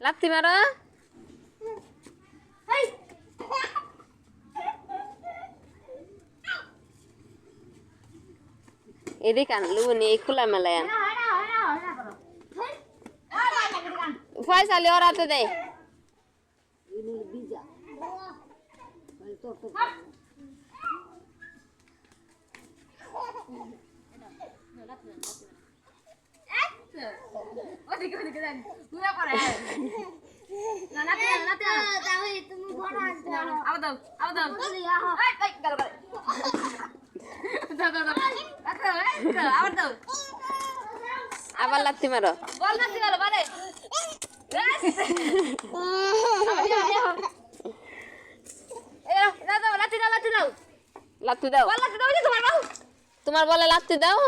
লাত্তি মারো এদিকে আনলু এই খোলা মেলায় আন ফয়সালি ওর হাতে দে আবার লাত্তি মারো লাত্তি দাও তোমার বলে লাত্তি দাও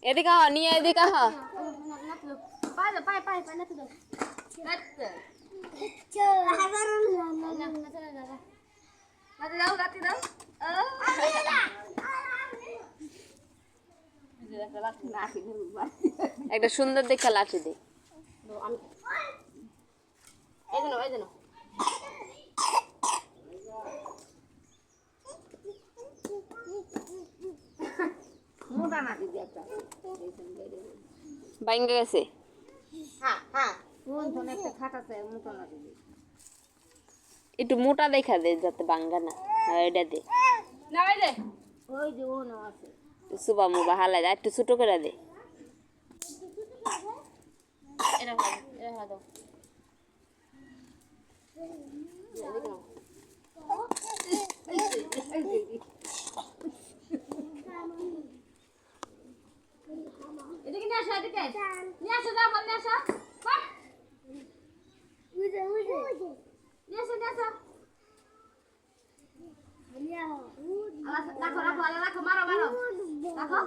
এদিকে হ নিয়ে এদিকে হ একটা সুন্দর দেখে লাঠি দে বাইঙ্গা গেছে একটু মোটা দেখা দে যাতে বাঙ্গা না এটা দে সুবা মুবা হালা দে একটু ছোট করে দে এদিকে নিয়ে আসো এদিকে নিয়ে আসো যাও নিয়ে আসো নিয়ে আসো রাখো রাখো মারো রাখো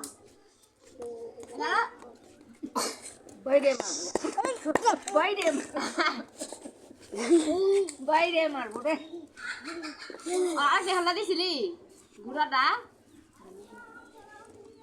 বাইরে মারবো রে আগে হালা দিছিলি ঘুরাটা